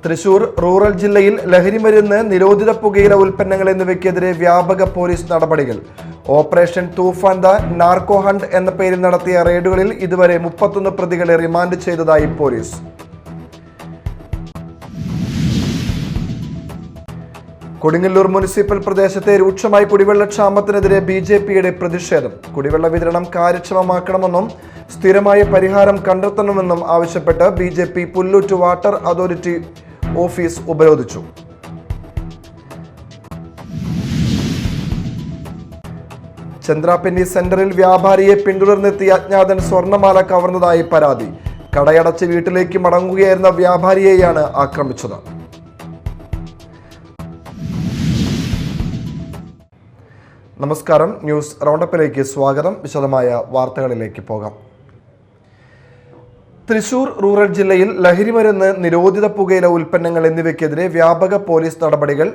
Thrissur rural ജില്ലയിൽ ലഹരിമരുന്ന്, നിരോധിത പുകയില ഉൽപ്പന്നങ്ങൾ എന്നിവയ്ക്കെതിരെ വ്യാപക പോലീസ് നടപടികൾ. Operation Toofan the narco hunt എന്ന പേരിൽ നടത്തിയ റെയ്ഡുകളിൽ ഇതുവരെ 31 പ്രതികളെ റിമാൻഡ് ചെയ്തതായി പോലീസ്. കൊടുങ്ങല്ലൂർ മുനിസിപ്പൽ പ്രദേശത്തെ രൂക്ഷമായ കുടിവെള്ളക്ഷാമത്തിനെതിരെ BJPയുടെ പ്രതിഷേധം. കുടിവെള്ള വിതരണം കാര്യക്ഷമമാക്കണമെന്നും സ്ഥിരമായ പരിഹാരം കണ്ടെത്തണമെന്നും ആവശ്യപ്പെട്ട് BJP Pullut water authority office ഉപരോധിച്ചു. ചന്ദ്രാപിന്നി സെന്ററിൽ വ്യാപാരിയെ പിന്തുടർന്നെത്തിയ അജ്ഞാതൻ സ്വർണ്ണമാല കവർന്നതായി പരാതി. കടയടച്ച് വീട്ടിലേക്ക് മടങ്ങുകയായിരുന്ന വ്യാപാരിയെയാണ് ആക്രമിച്ചത്. നമസ്കാരം, ന്യൂസ് റൗണ്ടപ്പിലേക്ക് സ്വാഗതം. വിശദമായ വാർത്തകളിലേക്ക് പോകാം. തൃശൂർ റൂറൽ ജില്ലയിൽ ലഹരിമരുന്ന്, നിരോധിത പുകയില ഉൽപ്പന്നങ്ങൾ എന്നിവയ്ക്കെതിരെ വ്യാപക പോലീസ് നടപടികൾ.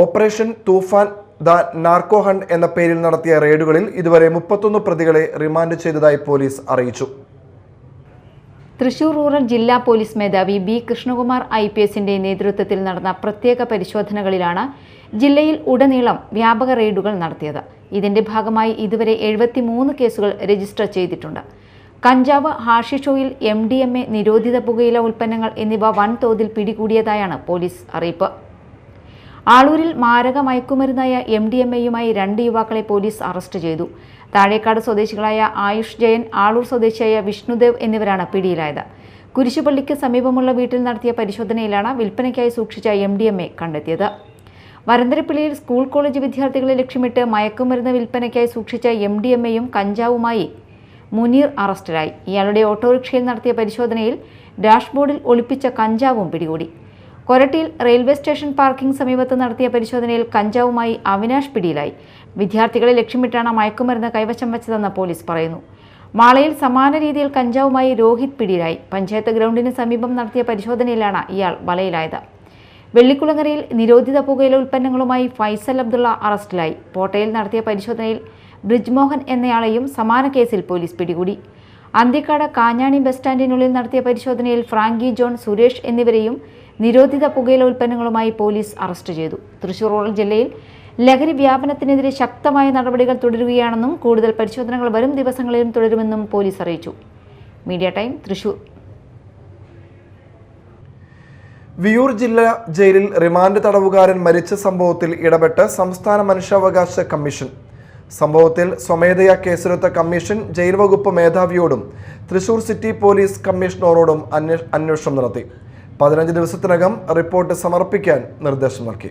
Operation Toofan the narco hunt എന്ന പേരിൽ നടത്തിയ റെയ്ഡുകളിൽ ഇതുവരെ 31 പ്രതികളെ റിമാൻഡ് ചെയ്തതായി പോലീസ് അറിയിച്ചു. തൃശൂർ റൂറൽ ജില്ലാ പോലീസ് മേധാവി B. കൃഷ്ണകുമാർ IPSന്റെ നേതൃത്വത്തിൽ നടന്ന പ്രത്യേക പരിശോധനകളിലാണ് ജില്ലയിൽ ഉടനീളം വ്യാപക റെയ്ഡുകൾ നടത്തിയത്. ഇതിന്റെ ഭാഗമായി ഇതുവരെ 73 കേസുകൾ രജിസ്റ്റർ ചെയ്തിട്ടുണ്ട്. കഞ്ചാവ്, ഹാഷിഷ് ഓയിൽ, MDMA, നിരോധിത പുകയില ഉൽപ്പന്നങ്ങൾ എന്നിവ വൻതോതിൽ പിടികൂടിയതായാണ് പോലീസ് അറിയിപ്പ്. ആളൂരിൽ മാരക മയക്കുമരുന്നായ MDMAയുമായി 2 യുവാക്കളെ പോലീസ് അറസ്റ്റ് ചെയ്തു. താഴേക്കാട് സ്വദേശികളായ ആയുഷ് ജയൻ, ആളൂർ സ്വദേശിയായ വിഷ്ണുദേവ് എന്നിവരാണ് പിടിയിലായത്. കുരിശുപള്ളിക്ക് സമീപമുള്ള വീട്ടിൽ നടത്തിയ പരിശോധനയിലാണ് വിൽപ്പനയ്ക്കായി സൂക്ഷിച്ച MDMA കണ്ടെത്തിയത്. വരന്തരപ്പിള്ളിയിൽ സ്കൂൾ കോളേജ് വിദ്യാർത്ഥികളെ ലക്ഷ്യമിട്ട് മയക്കുമരുന്ന് വിൽപ്പനയ്ക്കായി സൂക്ഷിച്ച MDMAയും കഞ്ചാവുമായി മുനീർ അറസ്റ്റിലായി. ഇയാളുടെ ഓട്ടോറിക്ഷയിൽ നടത്തിയ പരിശോധനയിൽ ഡാഷ്ബോർഡിൽ ഒളിപ്പിച്ച കഞ്ചാവും പിടികൂടി. കൊരട്ടിയിൽ റെയിൽവേ സ്റ്റേഷൻ പാർക്കിംഗ് സമീപത്ത് നടത്തിയ പരിശോധനയിൽ കഞ്ചാവുമായി അവിനാഷ് പിടിയിലായി. വിദ്യാർത്ഥികളെ ലക്ഷ്യമിട്ടാണ് മയക്കുമരുന്ന് കൈവശം വച്ചതെന്ന് പോലീസ് പറയുന്നു. മാളയിൽ സമാന രീതിയിൽ കഞ്ചാവുമായി രോഹിത് പിടിയിലായി. പഞ്ചായത്ത് ഗ്രൗണ്ടിന് സമീപം നടത്തിയ പരിശോധനയിലാണ് ഇയാൾ വലയിലായത്. വെള്ളിക്കുളങ്ങരയിൽ നിരോധിത പുകയില ഉൽപ്പന്നങ്ങളുമായി ഫൈസൽ അബ്ദുള്ള അറസ്റ്റിലായി. പോട്ടയിൽ നടത്തിയ പരിശോധനയിൽ ബ്രിജ്മോഹൻ എന്നയാളെയും സമാന കേസിൽ പോലീസ് പിടികൂടി. അന്തിക്കാട് കാഞ്ഞാണി ബസ് സ്റ്റാൻഡിനുള്ളിൽ നടത്തിയ പരിശോധനയിൽ ഫ്രാങ്കി ജോൺ, സുരേഷ് എന്നിവരെയും നിരോധിത പുകയില ഉൽപ്പന്നങ്ങളുമായി പോലീസ് അറസ്റ്റ് ചെയ്തു. തൃശൂർ റൂറൽ ജില്ലയിൽ ലഹരി വ്യാപനത്തിനെതിരെ ശക്തമായ നടപടികൾ തുടരുകയാണെന്നും കൂടുതൽ പരിശോധനകൾ വരും ദിവസങ്ങളിലും തുടരുമെന്നും പോലീസ് അറിയിച്ചു. Media time, Thrissur. വിയൂർ ജില്ലാ ജയിലിൽ റിമാൻഡ് തടവുകാരൻ മരിച്ച സംഭവത്തിൽ ഇടപെട്ട് സംസ്ഥാന മനുഷ്യാവകാശ കമ്മീഷൻ. സംഭവത്തിൽ സ്വമേധയാ കേസെടുത്ത കമ്മീഷൻ ജയിൽ വകുപ്പ് മേധാവിയോടും തൃശൂർ സിറ്റി പോലീസ് കമ്മീഷണറോടും അന്വേഷണം നടത്തി. 15 ദിവസത്തിനകം റിപ്പോർട്ട് സമർപ്പിക്കാൻ നിർദ്ദേശം നൽകി.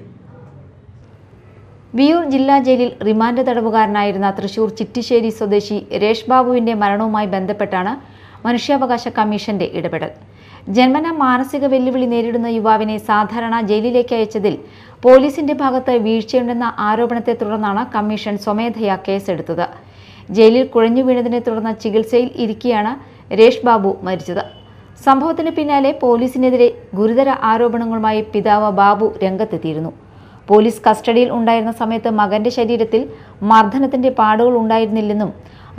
വിയൂർ ജില്ലാ ജയിലിൽ റിമാൻഡ് തടവുകാരനായിരുന്ന തൃശൂർ ചിറ്റിശ്ശേരി സ്വദേശി രേഷ് ബാബുവിന്റെ മരണവുമായി ബന്ധപ്പെട്ടാണ് മനുഷ്യാവകാശ കമ്മീഷന്റെ ഇടപെടൽ. ജന്മന മാനസിക വെല്ലുവിളി നേരിടുന്ന യുവാവിനെ സാധാരണ ജയിലിലേക്ക് അയച്ചതിൽ പോലീസിന്റെ ഭാഗത്ത് വീഴ്ചയുണ്ടെന്ന ആരോപണത്തെ തുടർന്നാണ് കമ്മീഷൻ സ്വമേധയാ കേസെടുത്തത്. ജയിലിൽ കുഴഞ്ഞു വീണതിനെ തുടർന്ന് ചികിത്സയിൽ ഇരിക്കെയാണ് രേഷ് ബാബു മരിച്ചത്. സംഭവത്തിന് പിന്നാലെ പോലീസിനെതിരെ ഗുരുതര ആരോപണങ്ങളുമായി പിതാവ് ബാബു രംഗത്തെത്തിയിരുന്നു. പോലീസ് കസ്റ്റഡിയിൽ ഉണ്ടായിരുന്ന സമയത്ത് മകന്റെ ശരീരത്തിൽ മർദ്ദനത്തിന്റെ പാടുകൾ ഉണ്ടായിരുന്നില്ലെന്നും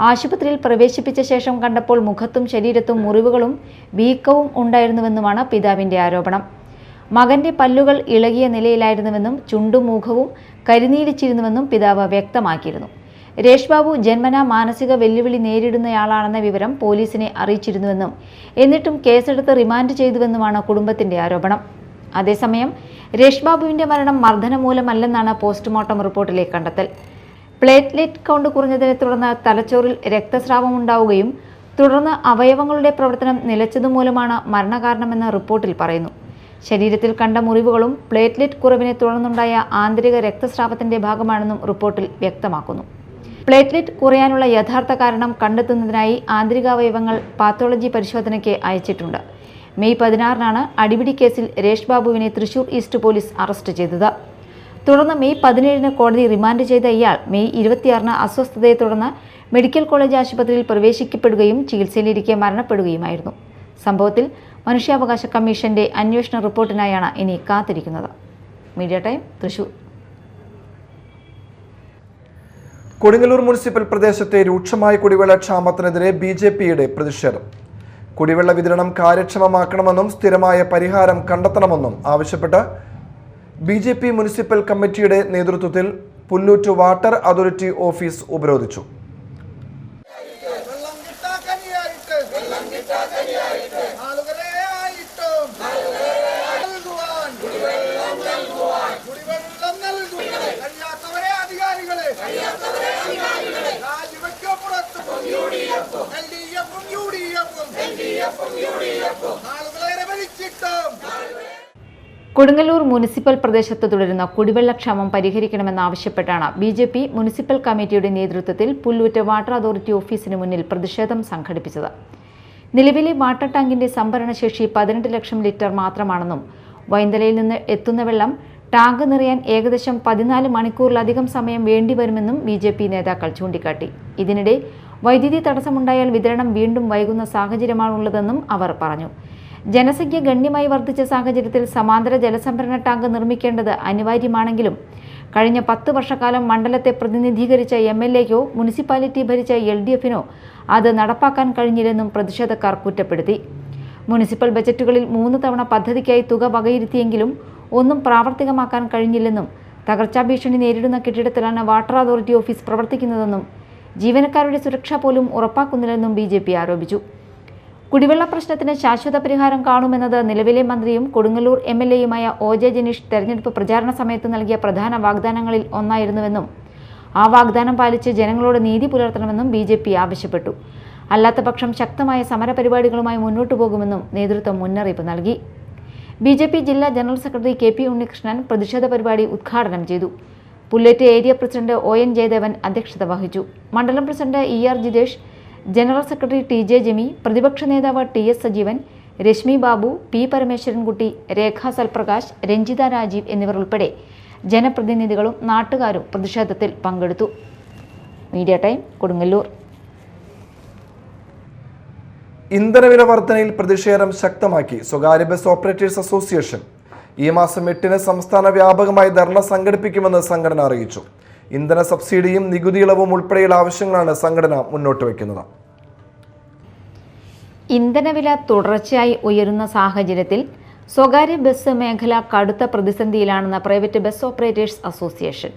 ആശുപത്രിയിൽ പ്രവേശിപ്പിച്ച ശേഷം കണ്ടപ്പോൾ മുഖത്തും ശരീരത്തും മുറിവുകളും വീക്കവും ഉണ്ടായിരുന്നുവെന്നുമാണ് പിതാവിന്റെ ആരോപണം. മകന്റെ പല്ലുകൾ ഇളകിയ നിലയിലായിരുന്നുവെന്നും ചുണ്ടും മുഖവും കരിനീലിച്ചിരുന്നുവെന്നും പിതാവ് വ്യക്തമാക്കിയിരുന്നു. രേഷ് ബാബു ജന്മന മാനസിക വെല്ലുവിളി നേരിടുന്നയാളാണെന്ന വിവരം പോലീസിനെ അറിയിച്ചിരുന്നുവെന്നും എന്നിട്ടും കേസെടുത്ത് റിമാൻഡ് ചെയ്തുവെന്നുമാണ് കുടുംബത്തിന്റെ ആരോപണം. അതേസമയം രേഷ് ബാബുവിന്റെ മരണം മർദ്ദനം മൂലമല്ലെന്നാണ് പോസ്റ്റ്മോർട്ടം റിപ്പോർട്ടിലെ കണ്ടെത്തൽ. പ്ലേറ്റ്ലെറ്റ് കൗണ്ട് കുറഞ്ഞതിനെ തുടർന്ന് തലച്ചോറിൽ രക്തസ്രാവമുണ്ടാവുകയും തുടർന്ന് അവയവങ്ങളുടെ പ്രവർത്തനം നിലച്ചതുമൂലമാണ് മരണകാരണമെന്ന് റിപ്പോർട്ടിൽ പറയുന്നു. ശരീരത്തിൽ കണ്ട മുറിവുകളും പ്ലേറ്റ്ലെറ്റ് കുറവിനെ തുടർന്നുണ്ടായ ആന്തരിക രക്തസ്രാവത്തിന്റെ ഭാഗമാണെന്നും റിപ്പോർട്ടിൽ വ്യക്തമാക്കുന്നു. പ്ലേറ്റ്ലെറ്റ് കുറയാനുള്ള യഥാർത്ഥ കാരണം കണ്ടെത്തുന്നതിനായി ആന്തരികാവയവങ്ങൾ പാത്തോളജി പരിശോധനയ്ക്ക് അയച്ചിട്ടുണ്ട്. മെയ് 16-നാണ് അടിപിടി കേസിൽ രേഷ് ബാബുവിനെ തൃശൂർ ഈസ്റ്റ് പോലീസ് അറസ്റ്റ് ചെയ്തത്. തുടർന്ന് മെയ് 17-ന് കോടതി റിമാൻഡ് ചെയ്ത ഇയാൾ മെയ് 26-ന് അസ്വസ്ഥതയെ തുടർന്ന് മെഡിക്കൽ കോളേജ് ആശുപത്രിയിൽ പ്രവേശിക്കപ്പെടുകയും ചികിത്സയിലിരിക്കെ മരണപ്പെടുകയുമായിരുന്നു. സംഭവത്തിൽ മനുഷ്യാവകാശ കമ്മീഷന്റെ അന്വേഷണ റിപ്പോർട്ടിനായാണ് ഇനി കാത്തിരിക്കുന്നത്. Media time, Thrissur. Kodungallur municipal പ്രദേശത്തെ രൂക്ഷമായ കുടിവെള്ള ക്ഷാമത്തിനെതിരെ BJPയുടെ പ്രതിഷേധം. കുടിവെള്ള വിതരണം കാര്യക്ഷമമാക്കണമെന്നും സ്ഥിരമായ പരിഹാരം കണ്ടെത്തണമെന്നും ആവശ്യപ്പെട്ട് BJP മുനിസിപ്പൽ കമ്മിറ്റിയുടെ നേതൃത്വത്തിൽ പുല്ലൂറ്റ് വാട്ടർ അതോറിറ്റി ഓഫീസ് ഉപരോധിച്ചു. കൊടുങ്ങല്ലൂർ മുനിസിപ്പൽ പ്രദേശത്ത് തുടരുന്ന കുടിവെള്ളക്ഷാമം പരിഹരിക്കണമെന്നാവശ്യപ്പെട്ടാണ് BJP മുനിസിപ്പൽ കമ്മിറ്റിയുടെ നേതൃത്വത്തിൽ പുല്ലൂറ്റ് വാട്ടർ അതോറിറ്റി ഓഫീസിന് മുന്നിൽ പ്രതിഷേധം സംഘടിപ്പിച്ചത്. നിലവിലെ വാട്ടർ ടാങ്കിന്റെ സംഭരണശേഷി 18 ലക്ഷം ലിറ്റർ മാത്രമാണെന്നും വൈന്തലയിൽ നിന്ന് എത്തുന്ന വെള്ളം ടാങ്ക് നിറയാൻ ഏകദേശം 14 മണിക്കൂറിലധികം സമയം വേണ്ടിവരുമെന്നും BJP നേതാക്കൾ ചൂണ്ടിക്കാട്ടി. ഇതിനിടെ വൈദ്യുതി തടസ്സമുണ്ടായാൽ വിതരണം വീണ്ടും വൈകുന്ന സാഹചര്യമാണുള്ളതെന്നും അവർ പറഞ്ഞു. ജനസംഖ്യ ഗണ്യമായി വർദ്ധിച്ച സാഹചര്യത്തിൽ സമാന്തര ജലസംഭരണ ടാങ്ക് നിർമ്മിക്കേണ്ടത് അനിവാര്യമാണെങ്കിലും കഴിഞ്ഞ 10 വർഷക്കാലം മണ്ഡലത്തെ പ്രതിനിധീകരിച്ച MLAയ്ക്കോ മുനിസിപ്പാലിറ്റി ഭരിച്ച LDFനോ അത് നടപ്പാക്കാൻ കഴിഞ്ഞില്ലെന്നും പ്രതിഷേധക്കാർ കുറ്റപ്പെടുത്തി. മുനിസിപ്പൽ ബജറ്റുകളിൽ 3 തവണ പദ്ധതിക്കായി തുക വകയിരുത്തിയെങ്കിലും ഒന്നും പ്രാവർത്തികമാക്കാൻ കഴിഞ്ഞില്ലെന്നും തകർച്ചാ ഭീഷണി നേരിടുന്ന കെട്ടിടത്തിലാണ് വാട്ടർ അതോറിറ്റി ഓഫീസ് പ്രവർത്തിക്കുന്നതെന്നും ജീവനക്കാരുടെ സുരക്ഷ പോലും ഉറപ്പാക്കുന്നില്ലെന്നും BJP ആരോപിച്ചു. കുടിവെള്ള പ്രശ്നത്തിന് ശാശ്വത പരിഹാരം കാണുമെന്നത് നിലവിലെ മന്ത്രിയും കൊടുങ്ങല്ലൂർ MLAയുമായ OJ ജനീഷ് തെരഞ്ഞെടുപ്പ് പ്രചാരണ സമയത്ത് നൽകിയ പ്രധാന വാഗ്ദാനങ്ങളിൽ ഒന്നായിരുന്നുവെന്നും ആ വാഗ്ദാനം പാലിച്ച് ജനങ്ങളോട് നീതി പുലർത്തണമെന്നും BJP ആവശ്യപ്പെട്ടു. അല്ലാത്തപക്ഷം ശക്തമായ സമരപരിപാടികളുമായി മുന്നോട്ടു പോകുമെന്നും നേതൃത്വം മുന്നറിയിപ്പ് നൽകി. BJP ജില്ലാ ജനറൽ സെക്രട്ടറി KP ഉണ്ണികൃഷ്ണൻ പ്രതിഷേധ പരിപാടി ഉദ്ഘാടനം ചെയ്തു. പുല്ലേറ്റ് ഏരിയ പ്രസിഡന്റ് ON ജയദേവൻ അധ്യക്ഷത വഹിച്ചു. മണ്ഡലം president ER Jithesh, general secretary TJ Jemi, പ്രതിപക്ഷ നേതാവ് TS സജീവൻ, രശ്മി ബാബു, P പരമേശ്വരൻകുട്ടി, രേഖ സൽപ്രകാശ്, രഞ്ജിത രാജീവ് എന്നിവർ ഉൾപ്പെടെ ജനപ്രതിനിധികളും നാട്ടുകാരും പ്രതിഷേധത്തിൽ പങ്കെടുത്തു. Media time, Kodungallur. ഇന്ധനവില വർധനയിൽ പ്രതിഷേധം ശക്തമാക്കി സ്വകാര്യ ബസ് ഓപ്പറേറ്റേഴ്സ് അസോസിയേഷൻ. ഈ മാസം 8-ന് സംസ്ഥാന വ്യാപകമായി ധർണ സംഘടിപ്പിക്കുമെന്ന് സംഘടന അറിയിച്ചു. ഇന്ധന സബ്സിഡിയും നികുതി ഇളവും ഉൾപ്പെടെയുള്ള ആവശ്യങ്ങളാണ് സംഘടന മുന്നോട്ട് വയ്ക്കുന്നത്. ഇന്ധനവില തുടർച്ചയായി ഉയരുന്ന സാഹചര്യത്തിൽ സ്വകാര്യ ബസ് മേഖല കടുത്ത പ്രതിസന്ധിയിലാണെന്ന് പ്രൈവറ്റ് ബസ് ഓപ്പറേറ്റേഴ്സ് അസോസിയേഷൻ.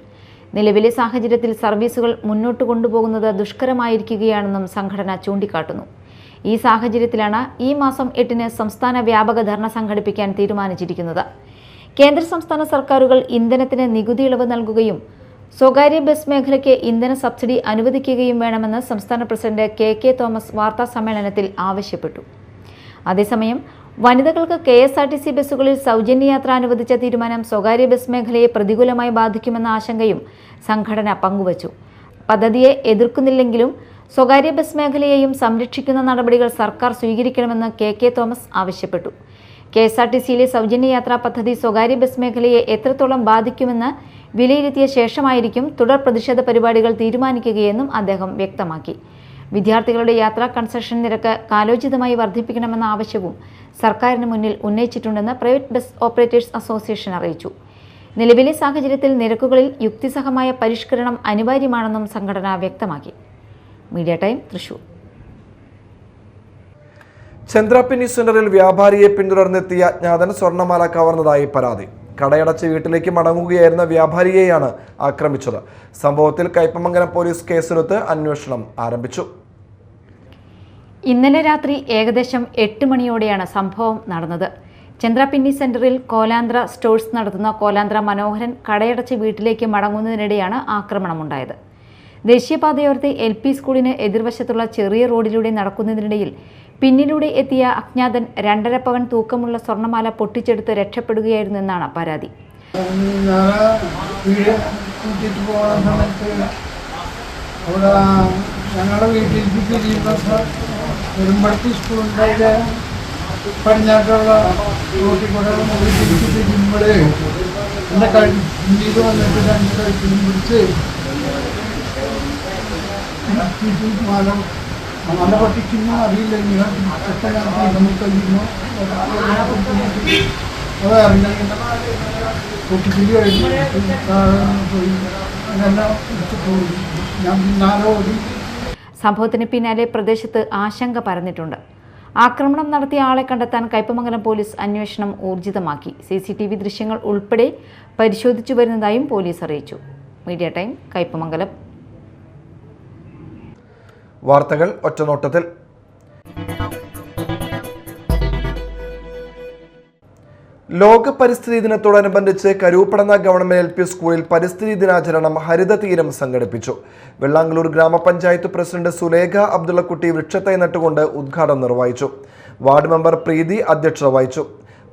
നിലവിലെ സാഹചര്യത്തിൽ സർവീസുകൾ മുന്നോട്ട് കൊണ്ടുപോകുന്നത് ദുഷ്കരമായിരിക്കുകയാണെന്നും സംഘടന ചൂണ്ടിക്കാട്ടുന്നു. ഈ സാഹചര്യത്തിലാണ് ഈ മാസം 8-ന് സംസ്ഥാന വ്യാപക ധർണ സംഘടിപ്പിക്കാൻ തീരുമാനിച്ചിരിക്കുന്നത്. കേന്ദ്ര സംസ്ഥാന സർക്കാരുകൾ ഇന്ധനത്തിന് നികുതി ഇളവ് നൽകുകയും സ്വകാര്യ ബസ് മേഖലയ്ക്ക് ഇന്ധന സബ്സിഡി അനുവദിക്കുകയും വേണമെന്ന് സംസ്ഥാന പ്രസിഡന്റ് KK തോമസ് വാർത്താ സമ്മേളനത്തിൽ ആവശ്യപ്പെട്ടു. അതേസമയം വനിതകൾക്ക് KSRTC ബസ്സുകളിൽ സൗജന്യ യാത്ര അനുവദിച്ച തീരുമാനം സ്വകാര്യ ബസ് മേഖലയെ പ്രതികൂലമായി ബാധിക്കുമെന്ന ആശങ്കയും സംഘടന പങ്കുവച്ചു. പദ്ധതിയെ എതിർക്കുന്നില്ലെങ്കിലും സ്വകാര്യ ബസ് മേഖലയെയും സംരക്ഷിക്കുന്ന നടപടികൾ സർക്കാർ സ്വീകരിക്കണമെന്ന് KK തോമസ് ആവശ്യപ്പെട്ടു. KSRTCയിലെ സൗജന്യ യാത്രാ പദ്ധതി സ്വകാര്യ ബസ് മേഖലയെ എത്രത്തോളം ബാധിക്കുമെന്ന് വിലയിരുത്തിയ ശേഷമായിരിക്കും തുടർ പ്രതിഷേധ പരിപാടികൾ തീരുമാനിക്കുകയെന്നും അദ്ദേഹം വ്യക്തമാക്കി. വിദ്യാർത്ഥികളുടെ യാത്രാ കൺസെഷൻ നിരക്ക് കാലോചിതമായി വർദ്ധിപ്പിക്കണമെന്ന ആവശ്യവും സർക്കാരിന് മുന്നിൽ ഉന്നയിച്ചിട്ടുണ്ടെന്ന് പ്രൈവറ്റ് ബസ് ഓപ്പറേറ്റേഴ്സ് അസോസിയേഷൻ അറിയിച്ചു. നിലവിലെ സാഹചര്യത്തിൽ നിരക്കുകളിൽ യുക്തിസഹമായ പരിഷ്കരണം അനിവാര്യമാണെന്നും സംഘടന വ്യക്തമാക്കി. Media time, Thrissur. ചന്ദ്രാപിന്നി സെന്ററിൽ വ്യാപാരിയെ പിന്തുടർന്നെത്തിയ അജ്ഞാതൻ സ്വർണ്ണമാല കവർന്നതായി പരാതി. കടയടച്ച് വീട്ടിലേക്ക് മടങ്ങുകയായിരുന്ന വ്യാപാരിയെയാണ് ആക്രമിച്ചത്. സംഭവത്തിൽ കയ്പമംഗലം പോലീസ് കേസെടുത്ത് അന്വേഷണം ആരംഭിച്ചു. ഇന്നലെ രാത്രി ഏകദേശം 8 മണിയോടെയാണ് സംഭവം നടന്നത്. ചന്ദ്രാപിന്നി സെന്ററിൽ കോലാന്ത്ര സ്റ്റോഴ്സ് നടത്തുന്ന കോലാന്ത്ര മനോഹരൻ കടയടച്ച് വീട്ടിലേക്ക് മടങ്ങുന്നതിനിടെയാണ് ആക്രമണമുണ്ടായത്. ദേശീയപാതയോരത്തെ LP സ്കൂളിന് എതിർവശത്തുള്ള ചെറിയ റോഡിലൂടെ നടക്കുന്നതിനിടയിൽ പിന്നിലൂടെ എത്തിയ അജ്ഞാതൻ 2.5 പവൻ തൂക്കമുള്ള സ്വർണ്ണമാല പൊട്ടിച്ചെടുത്ത് രക്ഷപ്പെടുകയായിരുന്നു എന്നാണ് പരാതി. ഞങ്ങളുടെ വീട്ടിൽ വരുമ്പഴത്തെ സ്കൂളിൻ്റെ പടിഞ്ഞാട്ടുള്ള റോട്ടിൽ കൂടെ വീട്ടിലേക്ക് തിരിയുമ്പോൾ എൻ്റെ കയ്യിൽ വന്നിട്ട് 2 കഴുത്തിലും പിടിച്ച് മാല പൊട്ടിക്കുന്നു അറിയില്ല. അത് ഇറങ്ങി പൊട്ടിച്ചിരി കഴിഞ്ഞു പോയി അങ്ങനെ പോയി. ഞാൻ 4 ഓടി. സംഭവത്തിന് പിന്നാലെ പ്രദേശത്ത് ആശങ്ക പരന്നിട്ടുണ്ട്. ആക്രമണം നടത്തിയ ആളെ കണ്ടെത്താൻ കയ്പമംഗലം പോലീസ് അന്വേഷണം ഊർജിതമാക്കി. CCTV ദൃശ്യങ്ങൾ ഉൾപ്പെടെ പരിശോധിച്ചു വരുന്നതായും പോലീസ് അറിയിച്ചു. Media time, Kaipamangalam. വാർത്തകൾ ഒറ്റനോട്ടത്തിൽ. ലോക പരിസ്ഥിതി ദിനത്തോടനുബന്ധിച്ച് കരൂപ്പടന്ന ഗവൺമെന്റ് LP സ്കൂളിൽ പരിസ്ഥിതി ദിനാചരണം ഹരിത തീരം സംഘടിപ്പിച്ചു. വെള്ളാങ്കല്ലൂർ ഗ്രാമപഞ്ചായത്ത് പ്രസിഡന്റ് സുലേഖ അബ്ദുള്ളക്കുട്ടി വൃക്ഷത്തൈ നട്ടുകൊണ്ട് ഉദ്ഘാടനം നിർവഹിച്ചു. വാർഡ് മെമ്പർ പ്രീതി അധ്യക്ഷത വഹിച്ചു.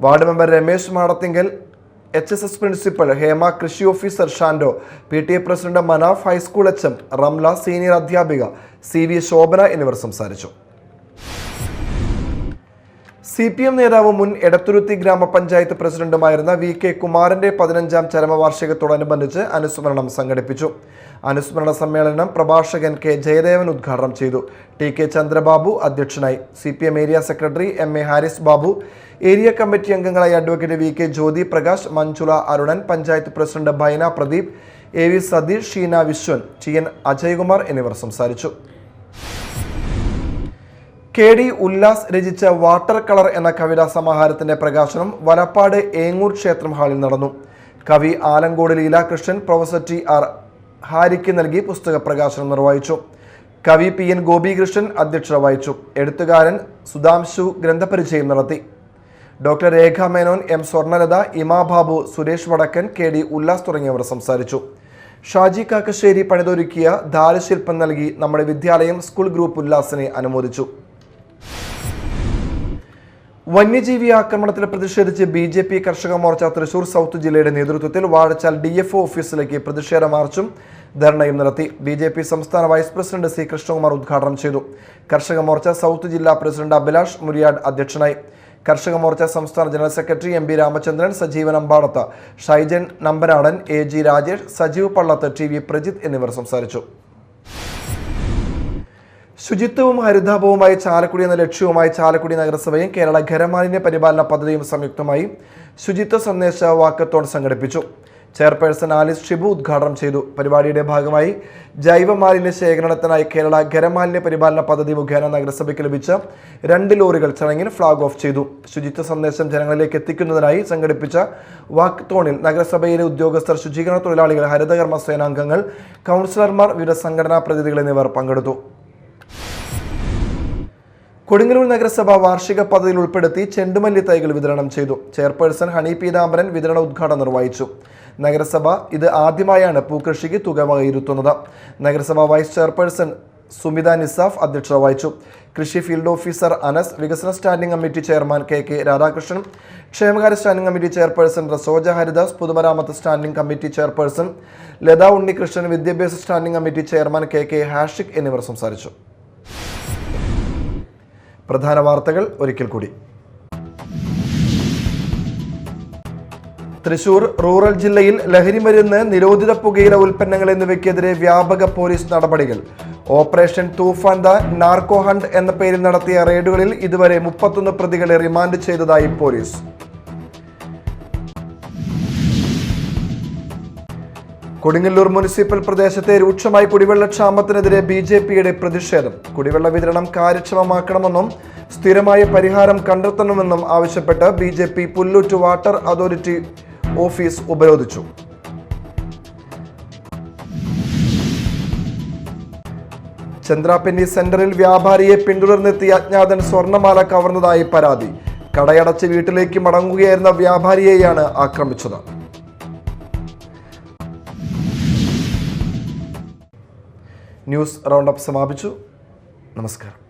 Ward member Ramesh Madathinkal, HSS principal Hema, കൃഷി officer Shando, PTA president Manaf, high school HM Ramla, senior അധ്യാപിക CV ശോഭന എന്നിവർ സംസാരിച്ചു. CPM നേതാവ് മുൻ എടത്തുരുത്തി ഗ്രാമപഞ്ചായത്ത് പ്രസിഡന്റുമായിരുന്ന VK കുമാരന്റെ 15ാം ചരമവാർഷികത്തോടനുബന്ധിച്ച് അനുസ്മരണം സംഘടിപ്പിച്ചു. അനുസ്മരണ സമ്മേളനം പ്രഭാഷകൻ K ജയദേവൻ ഉദ്ഘാടനം ചെയ്തു. TK ചന്ദ്രബാബു അധ്യക്ഷനായി. CPM area secretary MA Haris Babu, area committee അംഗങ്ങളായ advocate VK Jyothi Prakash, Manjula Arunan, panchayat president Baina Pradeep, AV Satheesh, Sheena Viswan, TN Ajaykumar എന്നിവർ സംസാരിച്ചു. KD ഉല്ലാസ് രചിച്ച വാട്ടർ കളർ എന്ന കവിതാ സമാഹാരത്തിന്റെ പ്രകാശനം വലപ്പാട് ഏങ്ങൂർ ക്ഷേത്രം ഹാളിൽ നടന്നു. കവി ആലങ്കോട് ലീലാകൃഷ്ണൻ പ്രൊഫസർ TR ഹാരിക്ക് നൽകി പുസ്തക പ്രകാശനം നിർവഹിച്ചു. കവി PN ഗോപികൃഷ്ണൻ അധ്യക്ഷത വഹിച്ചു. എഴുത്തുകാരൻ സുധാംശു ഗ്രന്ഥപരിചയം നടത്തി. ഡോക്ടർ രേഖ മേനോൻ, M സ്വർണലത, ഇമാ ബാബു, സുരേഷ് വടക്കൻ, KD ഉല്ലാസ് തുടങ്ങിയവർ സംസാരിച്ചു. ഷാജി കാക്കശ്ശേരി പണിതൊരുക്കിയ ധാരശില്പം നൽകി നമ്മുടെ വിദ്യാലയം സ്കൂൾ ഗ്രൂപ്പ് ഉല്ലാസിനെ അനുമോദിച്ചു. വന്യജീവി ആക്രമണത്തിൽ പ്രതിഷേധിച്ച് BJP കർഷക മോർച്ച തൃശൂർ സൗത്ത് ജില്ലയുടെ നേതൃത്വത്തിൽ വാഴച്ചാൽ DFO ഓഫീസിലേക്ക് പ്രതിഷേധ മാർച്ചും ധർണയും നടത്തി. BJP സംസ്ഥാന വൈസ് പ്രസിഡന്റ് C കൃഷ്ണകുമാർ ഉദ്ഘാടനം ചെയ്തു. കർഷക മോർച്ച സൗത്ത് ജില്ലാ പ്രസിഡന്റ് അഭിലാഷ് മുരിയാട് അധ്യക്ഷനായി. കർഷക മോർച്ച സംസ്ഥാന general secretary MB Ramachandran, Sajeevan Ambadath, Shaijan Nambanadan, AG Rajesh, Sajeev Pallath, TV Prajith എന്നിവർ സംസാരിച്ചു. ശുചിത്വവും ഹരിതാഭവുമായി ചാലക്കുടി എന്ന ലക്ഷ്യവുമായി ചാലക്കുടി നഗരസഭയും കേരള ഖരമാലിന്യ പരിപാലന പദ്ധതിയും സംയുക്തമായി ശുചിത്വ സന്ദേശ വാക്കത്തോൺ സംഘടിപ്പിച്ചു. ചെയർപേഴ്സൺ ആലിസ് ഷിബു ഉദ്ഘാടനം ചെയ്തു. പരിപാടിയുടെ ഭാഗമായി ജൈവ മാലിന്യ ശേഖരണത്തിനായി കേരള ഖരമാലിന്യ പരിപാലന പദ്ധതി മുഖേന നഗരസഭയ്ക്ക് ലഭിച്ച 2 ലോറികൾ ചടങ്ങിൽ ഫ്ളാഗ് ഓഫ് ചെയ്തു. ശുചിത്വ സന്ദേശം ജനങ്ങളിലേക്ക് എത്തിക്കുന്നതിനായി സംഘടിപ്പിച്ച വാക്കത്തോണിൽ നഗരസഭയിലെ ഉദ്യോഗസ്ഥർ, ശുചീകരണ തൊഴിലാളികൾ, ഹരിതകർമ്മ സേനാംഗങ്ങൾ, കൗൺസിലർമാർ, വിവിധ സംഘടനാ പ്രതിനിധികൾ എന്നിവർ പങ്കെടുത്തു. കൊടുങ്ങല്ലൂർ നഗരസഭ വാർഷിക പദ്ധതിയിൽ ഉൾപ്പെടുത്തി ചെണ്ടുമല്ലി തൈകൾ വിതരണം ചെയ്തു. ചെയർപേഴ്സൺ ഹണി പീതാംബരൻ വിതരണ ഉദ്ഘാടനം നിർവഹിച്ചു. നഗരസഭ ഇത് ആദ്യമായാണ് പൂക്കൃഷിക്ക് തുക വകയിരുത്തുന്നത്. നഗരസഭ വൈസ് ചെയർപേഴ്സൺ സുമിത നിസാഫ് അധ്യക്ഷത വഹിച്ചു. കൃഷി ഫീൽഡ് ഓഫീസർ അനസ്, വികസന standing committee chairman KK Radhakrishnan, ക്ഷേമകാര്യ standing committee chairperson Rasoja Haridas, പൊതുമരാമത്ത് standing committee chairperson Latha Unnikrishnan, വിദ്യാഭ്യാസ standing committee chairman KK Hashiq എന്നിവർ സംസാരിച്ചു. പ്രധാന വാർത്തകൾ ഒരിക്കൽ കൂടി. തൃശൂർ റൂറൽ ജില്ലയിൽ ലഹരിമരുന്ന്, നിരോധിത പുകയില ഉൽപ്പന്നങ്ങൾ എന്നിവയ്ക്കെതിരെ വ്യാപക പോലീസ് നടപടികൾ. Operation Toofan the narco hunt എന്ന പേരിൽ നടത്തിയ റെയ്ഡുകളിൽ ഇതുവരെ 31 പ്രതികളെ റിമാൻഡ് ചെയ്തതായി പോലീസ്. കൊടുങ്ങല്ലൂർ മുനിസിപ്പൽ പ്രദേശത്തെ രൂക്ഷമായ കുടിവെള്ളക്ഷാമത്തിനെതിരെ BJPയുടെ പ്രതിഷേധം. കുടിവെള്ള വിതരണം കാര്യക്ഷമമാക്കണമെന്നും സ്ഥിരമായ പരിഹാരം കണ്ടെത്തണമെന്നും ആവശ്യപ്പെട്ട് BJP Pullut water authority office ഉപരോധിച്ചു. ചന്ദ്രാപിന്നി സെന്ററിൽ വ്യാപാരിയെ പിന്തുടർന്നെത്തിയ അജ്ഞാതൻ സ്വർണ്ണമാല കവർന്നതായി പരാതി. കടയടച്ച് വീട്ടിലേക്ക് മടങ്ങുകയായിരുന്ന വ്യാപാരിയെയാണ് ആക്രമിച്ചത്. ന്യൂസ് റൗണ്ടപ്പ് സമാപിച്ചു. നമസ്കാരം.